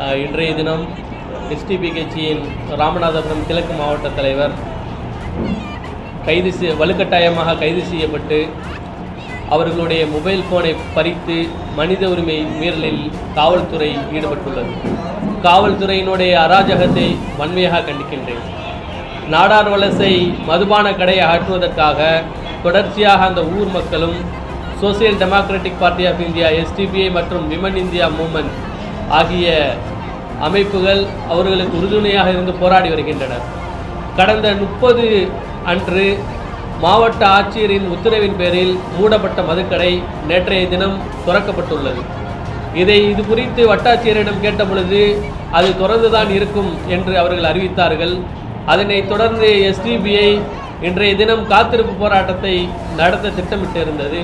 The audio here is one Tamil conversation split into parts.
இன்றைய தினம் STB கட்சியின் ராமநாதபுரம் கிழக்கு மாவட்ட தலைவர் வலுக்கட்டாயமாக கைது செய்யப்பட்டு அவர்களுடைய மொபைல் போனை பறித்து மனித உரிமை மீறலில் காவல்துறை ஈடுபட்டுள்ளது. காவல்துறையினுடைய அராஜகத்தை வன்மையாக கண்டிக்கின்றேன். நாடார் வலசை மதுபான கடையை அகற்றுவதற்காக தொடர்ச்சியாக அந்த ஊர் மக்களும் social democratic party of India SDPI மற்றும் விமன் இந்தியா மூவ்மெண்ட் ஆகிய அமைப்புகள் அவர்களுக்கு உறுதுணையாக இருந்து போராடி வருகின்றனர். கடந்த 30 அன்று மாவட்ட ஆட்சியரின் உத்தரவின் பேரில் மூடப்பட்ட மதுக்கடை நேற்றைய தினம் திறக்கப்பட்டுள்ளது. இது குறித்து வட்டாட்சியரிடம் கேட்டபொழுது அது தொடர்ந்துதான் இருக்கும் என்று அவர்கள் அறிவித்தார்கள். அதனைத் தொடர்ந்து SDPI இன்றைய தினம் காத்திருப்பு போராட்டத்தை நடத்த திட்டமிட்டிருந்தது.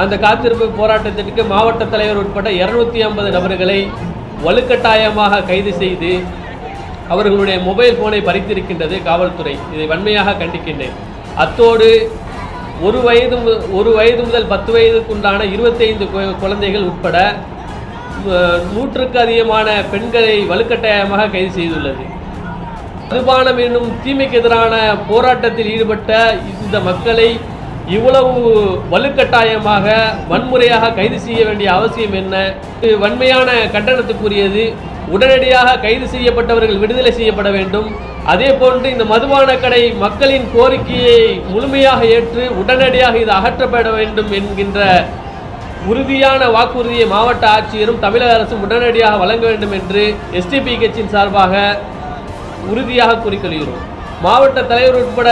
அந்த காத்திருப்பு போராட்டத்திற்கு மாவட்ட தலைவர் உட்பட 250 நபர்களை வலுக்கட்டாயமாக கைது செய்து அவர்களுடைய மொபைல் போனை பறித்திருக்கின்றது காவல்துறை. இதை வன்மையாக கண்டிக்கின்றேன். அத்தோடு 1 வயது முதல் 10 வயதுக்குண்டான 25 குழந்தைகள் உட்பட 100க்கு அதிகமான பெண்களை வலுக்கட்டாயமாக கைது செய்துள்ளது. மதுபானம் என்னும் தீமைக்கு எதிரான போராட்டத்தில் ஈடுபட்ட இந்த மக்களை இவ்வளவு வலுக்கட்டாயமாக வன்முறையாக கைது செய்ய வேண்டிய அவசியம் என்ன? வன்மையான கண்டனத்துக்குரியது. உடனடியாக கைது செய்யப்பட்டவர்கள் விடுதலை செய்யப்பட வேண்டும். அதே போன்று இந்த மதுபான கடை மக்களின் கோரிக்கையை முழுமையாக ஏற்று உடனடியாக இது அகற்றப்பட வேண்டும் என்கின்ற உறுதியான வாக்குறுதியை மாவட்ட ஆட்சியரும் தமிழக அரசும் உடனடியாக வழங்க வேண்டும் என்று SDPI கட்சியின் சார்பாக உறுதியாக கூறிக்கொள்கிறோம். மாவட்ட தலைவர் உட்பட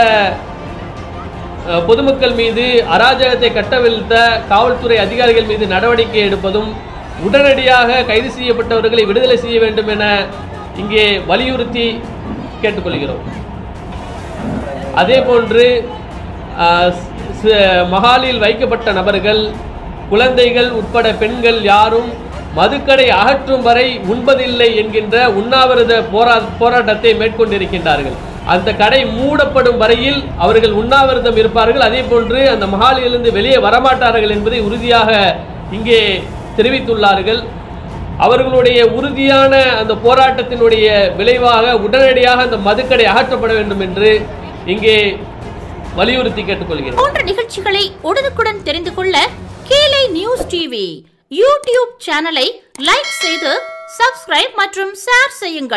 பொதுமக்கள் மீது அராஜகத்தை கட்டவிழ்த்த காவல்துறை அதிகாரிகள் மீது நடவடிக்கை எடுப்பதும் உடனடியாக கைது செய்யப்பட்டவர்களை விடுதலை செய்ய வேண்டும் என இங்கே வலியுறுத்தி கேட்டுக்கொள்கிறோம். அதே போன்று மகாலில் வைக்கப்பட்ட நபர்கள், குழந்தைகள் உட்பட பெண்கள் யாரும் மதுக்கடை அகற்றும் வரை உண்பதில்லை என்கின்ற உண்ணாவிரத போராட்டத்தை மேற்கொண்டிருக்கின்றார்கள். அந்த கடை மூடப்படும் வரையில் அவர்கள் உண்ணாவிரதம் இருப்பார்கள். அதே போன்று அந்த மகாலிலிருந்து வெளியே வரமாட்டார்கள் என்பதை உறுதியாக இங்கே தெரிவித்துள்ளார்கள். அவர்களுடைய உறுதியான அந்த போராட்டத்தினுடைய விளைவாக உடனடியாக அந்த மதுக்கடை அகற்றப்பட வேண்டும் என்று இங்கே வலியுறுத்தி கேட்டுக்கொள்கிறேன். போன்ற நிகழ்ச்சிகளை உடனுக்குடன் தெரிந்து கொள்ள கீழே நியூஸ் டிவி யூடியூப் சேனலை லைக் செய்து சப்ஸ்கிரைப் மற்றும் ஷேர் செய்யுங்கள்.